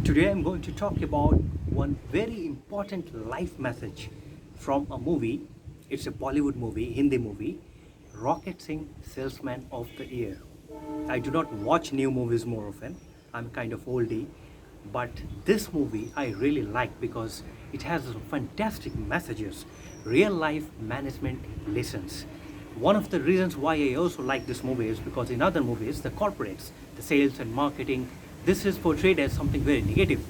Today I'm going to talk about one very important life message from a movie. It's a Bollywood movie, Hindi movie, Rocket Singh, Salesman of the Year. I do not watch new movies more often. I'm kind of oldie, but this movie I really like because it has fantastic messages, real life management lessons. One of the reasons why I also like this movie is because in other movies, the corporates, the sales and marketing, this is portrayed as something very negative,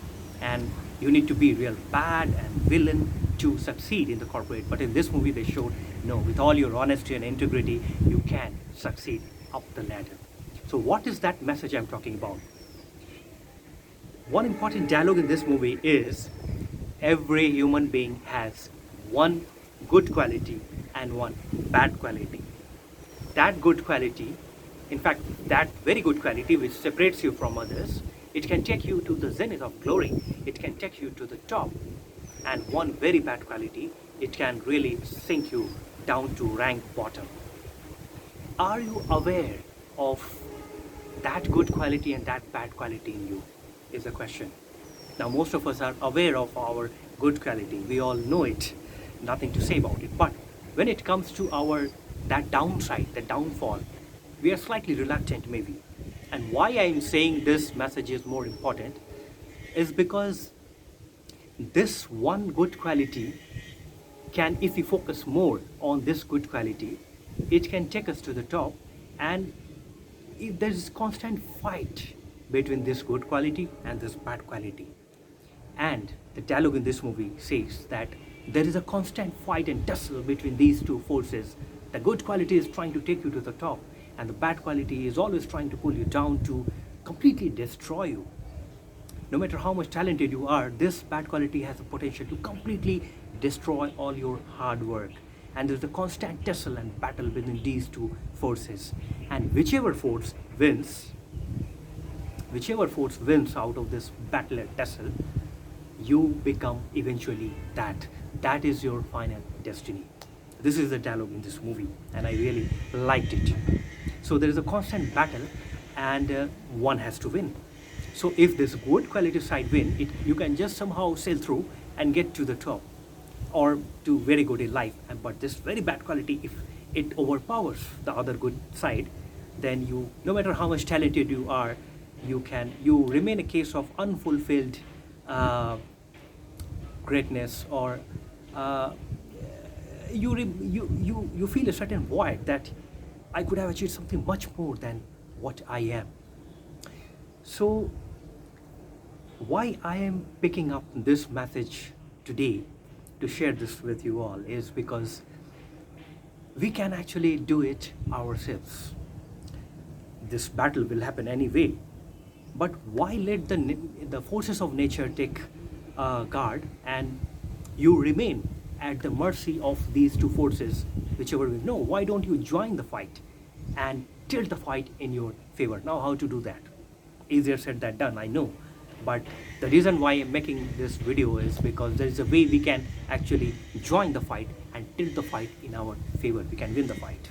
and you need to be real bad and villain to succeed in the corporate. But in this movie, they showed no, with all your honesty and integrity, you can succeed up the ladder. So, what is that message I'm talking about? One important dialogue in this movie is every human being has one good quality and one bad quality. That good quality, in fact, that very good quality which separates you from others, it can take you to the zenith of glory, it can take you to the top. And one very bad quality, it can really sink you down to rank bottom. Are you aware of that good quality and that bad quality in you? Is the question. Now, most of us are aware of our good quality. We all know it. Nothing to say about it. But when it comes to that downside, the downfall, we are slightly reluctant maybe. And why I'm saying this message is more important is because this one good quality can, if we focus more on this good quality, it can take us to the top. And if there is constant fight between this good quality and this bad quality. And the dialogue in this movie says that there is a constant fight and tussle between these two forces. The good quality is trying to take you to the top, and the bad quality is always trying to pull you down to completely destroy you. No matter how much talented you are, this bad quality has the potential to completely destroy all your hard work. And there's a constant tussle and battle between these two forces. And whichever force wins out of this battle and tussle, you become eventually that. That is your final destiny. This is the dialogue in this movie, and I really liked it. So there is a constant battle, and one has to win. So if this good quality side win, you can just somehow sail through and get to the top, or do very good in life. But this very bad quality, if it overpowers the other good side, then you, no matter how much talented you are, you remain a case of unfulfilled greatness, or you feel a certain void that I could have achieved something much more than what I am. So why I am picking up this message today to share this with you all is because we can actually do it ourselves. This battle will happen anyway, but why let the forces of nature take guard and you remain at the mercy of these two forces, whichever way? No, why don't you join the fight and tilt the fight in your favor? Now, how to do that? Easier said than done, I know. But the reason why I'm making this video is because there is a way we can actually join the fight and tilt the fight in our favor. We can win the fight.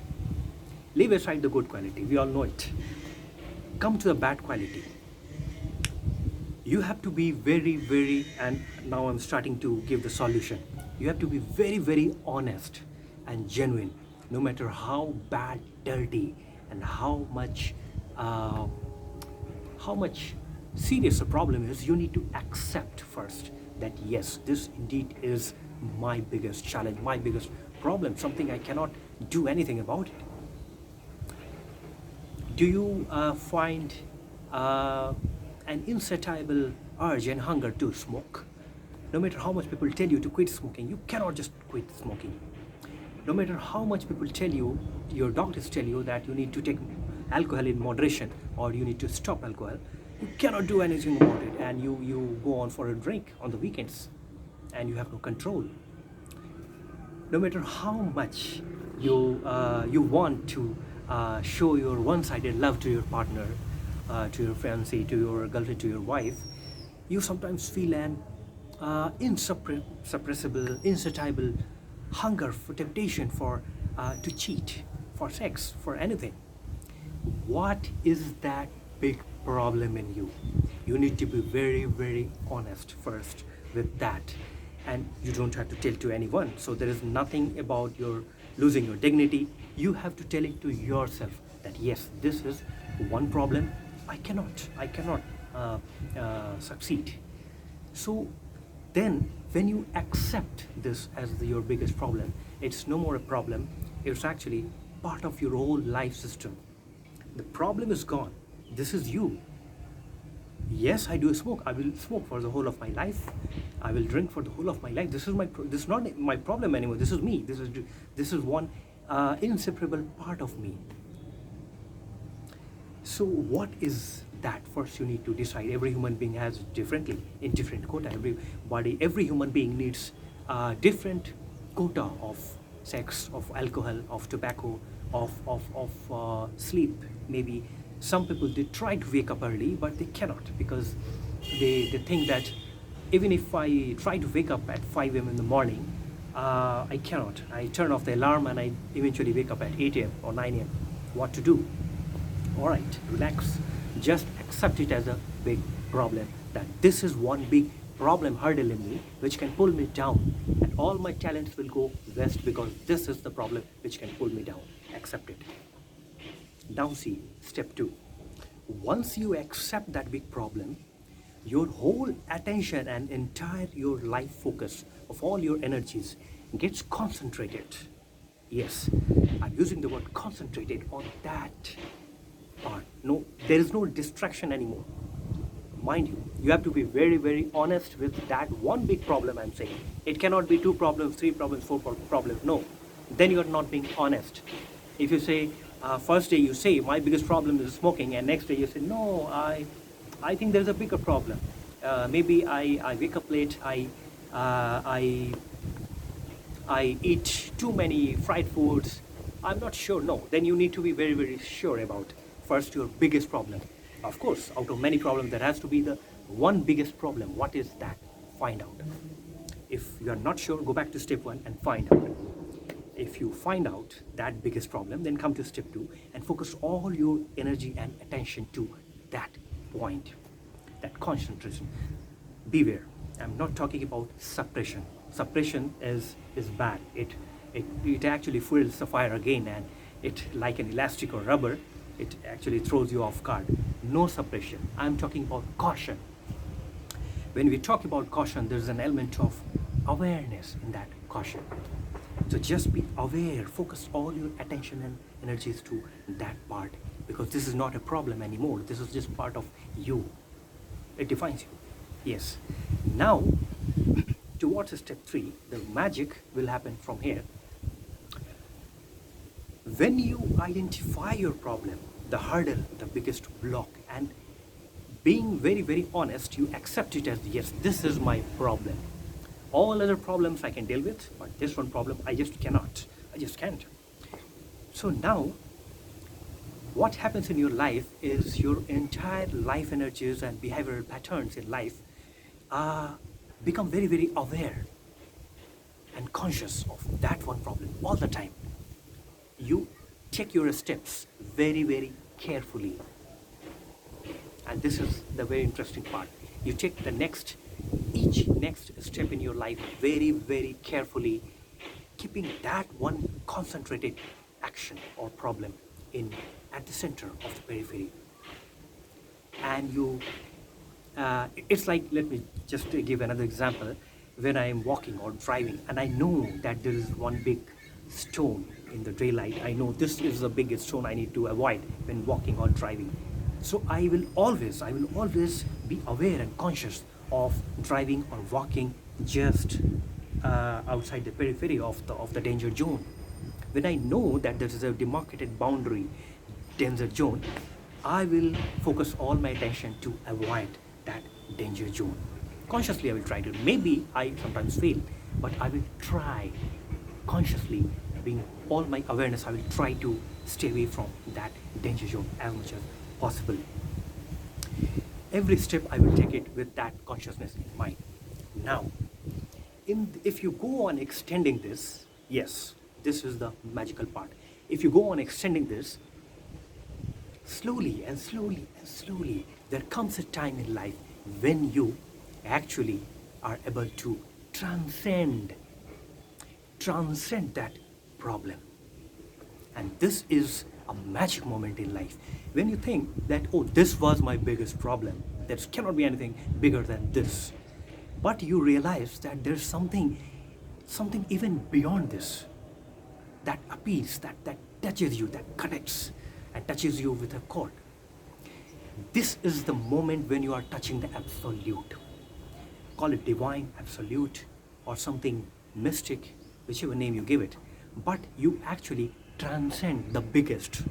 Leave aside the good quality, we all know it. Come to the bad quality. You have to be very, and now I'm starting to give the solution. You have to be very honest and genuine, no matter how bad, dirty, and how much serious the problem is. You need to accept first that yes, this indeed is my biggest challenge, my biggest problem, something I cannot do anything about it. Do you find an insatiable urge and hunger to smoke? No matter how much people tell you to quit smoking, you cannot just quit smoking. No matter how much people tell you, your doctors tell you that you need to take alcohol in moderation or you need to stop alcohol, you cannot do anything about it, and you go on for a drink on the weekends and you have no control. No matter how much you want to show your one-sided love to your partner, to your fiancé, to your girlfriend, to your wife, you sometimes feel an insuppressible, insatiable hunger for temptation to cheat, for sex, for anything. What is that big problem in you? You need to be very, very honest first with that. And you don't have to tell to anyone. So there is nothing about your losing your dignity. You have to tell it to yourself that yes, this is one problem. I cannot succeed. So then when you accept this as your biggest problem, it's no more a problem, it's actually part of your whole life system. The problem is gone. This is you. Yes, I do smoke. I will smoke for the whole of my life. I will drink for the whole of my life. This is not my problem anymore. This is me. This is one inseparable part of me. So what is that? First you need to decide. Every human being has differently in different quota. Every human being needs different quota of sex, of alcohol, of tobacco, of sleep. Maybe some people, they try to wake up early, but they cannot, because they think that even if I try to wake up at 5 a.m. in the morning, I cannot. I turn off the alarm and I eventually wake up at 8 a.m. or 9 a.m. What to do? All right, relax. Just accept it as a big problem, that this is one big problem hurdle in me which can pull me down, and all my talents will go west because this is the problem which can pull me down. Accept it. Now see, step 2. Once you accept that big problem, your whole attention and entire your life focus of all your energies gets concentrated. Yes, I'm using the word concentrated on that part. No, there is no distraction anymore. Mind you, you have to be very, very honest with that one big problem I'm saying. It cannot be 2 problems, 3 problems, 4 problems. No, then you're not being honest. If you say, first day you say, my biggest problem is smoking, and next day you say, no, I think there's a bigger problem. Maybe I wake up late, I eat too many fried foods. I'm not sure. No, then you need to be very, very sure about first your biggest problem. Of course, out of many problems, there has to be the one biggest problem. What is that? Find out. If you are not sure, go back to step 1 and find out. If you find out that biggest problem, then come to step 2 and focus all your energy and attention to that point, that concentration. Beware, I'm not talking about suppression. Suppression is bad. It actually fuels the fire again, and it, like an elastic or rubber, it actually throws you off guard. No suppression. I'm talking about caution. When we talk about caution, there's an element of awareness in that caution. So just be aware, focus all your attention and energies to that part, because this is not a problem anymore. This is just part of you. It defines you. Yes. Now, towards step 3, the magic will happen from here. When you identify your problem, the hurdle, the biggest block, and being very, very honest, you accept it as, yes, this is my problem. All other problems I can deal with, but this one problem I just cannot. I just can't. So now, what happens in your life is your entire life energies and behavioral patterns in life become very, very aware and conscious of that one problem all the time. You take your steps very, very carefully. And this is the very interesting part. You take each next step in your life very, very carefully, keeping that one concentrated action or problem at the center of the periphery. And it's like, let me just give another example. When I am walking or driving and I know that there is one big stone in the daylight, I know this is the biggest stone I need to avoid when walking or driving. So I will always be aware and conscious of driving or walking just outside the periphery of the danger zone. When I know that there is a demarcated boundary, danger zone, I will focus all my attention to avoid that danger zone. Consciously I will try to. Maybe I sometimes fail, but I will try consciously, being all my awareness, I will try to stay away from that danger zone as much as possible. Every step I will take it with that consciousness in mind. Now, if you go on extending this, yes, this is the magical part. If you go on extending this, slowly and slowly and slowly, there comes a time in life when you actually are able to transcend that problem. And this is a magic moment in life when you think that, oh, this was my biggest problem, there cannot be anything bigger than this. But you realize that there's something even beyond this, that appeals, that touches you, that connects and touches you with a chord. This is the moment when you are touching the absolute. Call it divine, absolute, or something mystic, whichever name you give it. But you actually transcend the biggest.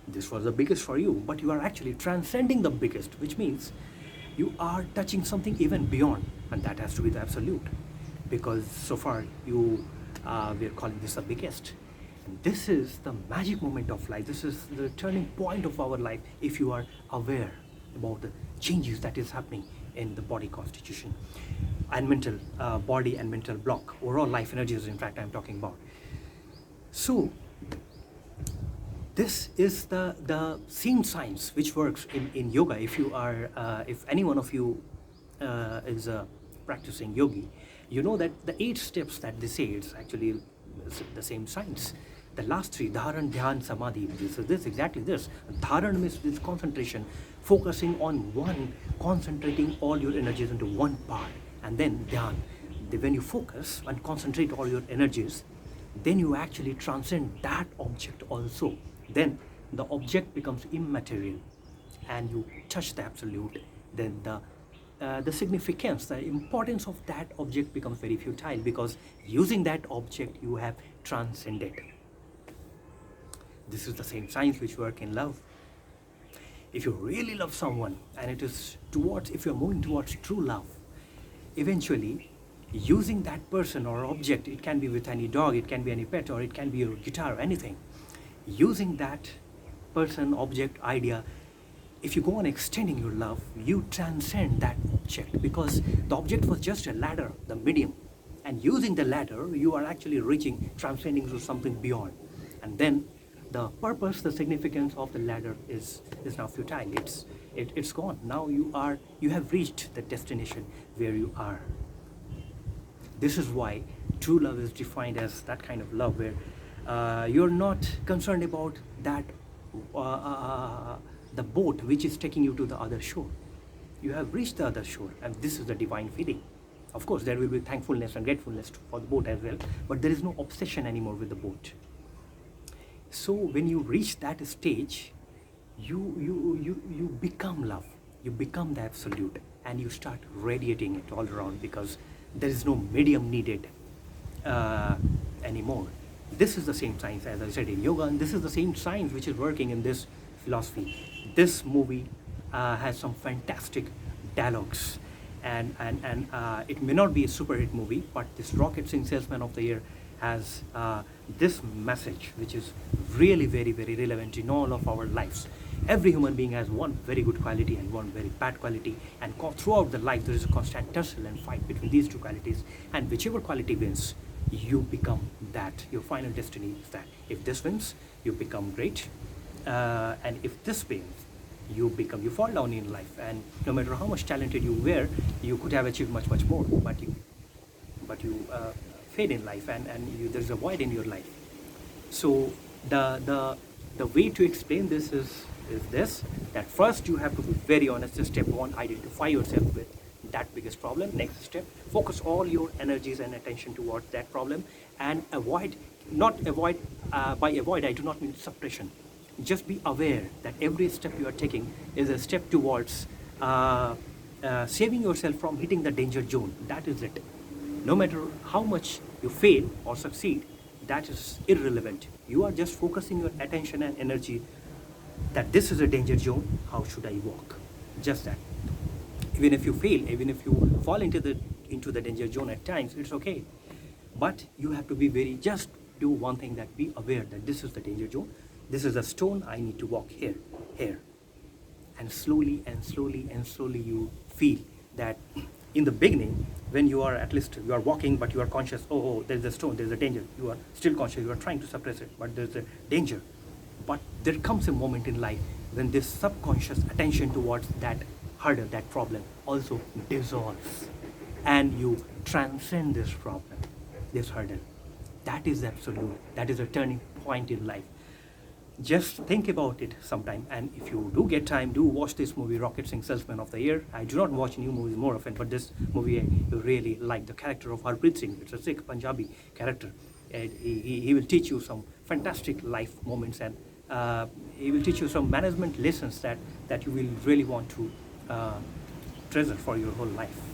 This was the biggest for you, but you are actually transcending the biggest, which means you are touching something even beyond, and that has to be the absolute. Because so far we are calling this the biggest. And this is the magic moment of life. This is the turning point of our life if you are aware about the changes that is happening in the body constitution and mental body and mental block. Overall life energies, in fact, I'm talking about. So this is the same science which works in yoga. If you are, if any one of you is practicing yogi, you know that the 8 steps that they say, it's actually the same science. The last 3, Dharan, Dhyan, Samadhi, this exactly this. Dharan means this concentration, focusing on one, concentrating all your energies into one part. And then Dhyan, when you focus and concentrate all your energies, then you actually transcend that object also. Then the object becomes immaterial and you touch the absolute. Then the significance, the importance of that object becomes very futile, because using that object you have transcended. This is the same science which works in love. If you really love someone, and it is towards, if you're moving towards true love, eventually using that person or object, it can be with any dog, it can be any pet, or it can be your guitar or anything, using that person, object, idea, if you go on extending your love, you transcend that object, because the object was just a ladder, the medium, and using the ladder you are actually reaching, transcending to something beyond. And then the purpose, the significance of the ladder is now futile. It's gone. Now you have reached the destination where you are. This is why true love is defined as that kind of love where you're not concerned about that the boat which is taking you to the other shore. You have reached the other shore, and this is the divine feeling. Of course, there will be thankfulness and gratefulness for the boat as well, but there is no obsession anymore with the boat. So when you reach that stage, you become love, you become the absolute, and you start radiating it all around, because there is no medium needed anymore. This is the same science, as I said, in yoga, and this is the same science which is working in this philosophy. This movie has some fantastic dialogues, and it may not be a super hit movie, but this Rocket Singh Salesman of the Year has this message which is really very, very relevant in all of our lives. Every human being has one very good quality and one very bad quality, and throughout the life there is a constant tussle and fight between these two qualities, and whichever quality wins, you become that. Your final destiny is that. If this wins, you become great, and if this wins, you fall down in life, and no matter how much talented you were, you could have achieved much more, but you fade in life, and there's a void in your life. So the way to explain this is this, that first you have to be very honest. Step 1, identify yourself with that biggest problem. Next step, focus all your energies and attention towards that problem, and avoid, by avoid I do not mean suppression. Just be aware that every step you are taking is a step towards saving yourself from hitting the danger zone. That is it. No matter how much you fail or succeed, that is irrelevant. You are just focusing your attention and energy that this is a danger zone, how should I walk? Just that. Even if you fail, even if you fall into the danger zone at times, it's okay. But you have to be just do one thing, that be aware that this is the danger zone. This is a stone, I need to walk here. And slowly you feel that in the beginning, when you are you are walking, but you are conscious, oh, there's a stone, there's a danger. You are still conscious, you are trying to suppress it, but there's a danger. But there comes a moment in life when this subconscious attention towards that hurdle, that problem, also dissolves, and you transcend this problem, this hurdle. That is absolute. That is a turning point in life. Just think about it sometime, and if you do get time, do watch this movie, Rocket Singh, Salesman of the Year. I do not watch new movies more often, but this movie I really like. The character of Harpreet Singh, it's a Sikh Punjabi character, and he will teach you some fantastic life moments, and he will teach you some management lessons that you will really want to treasure for your whole life.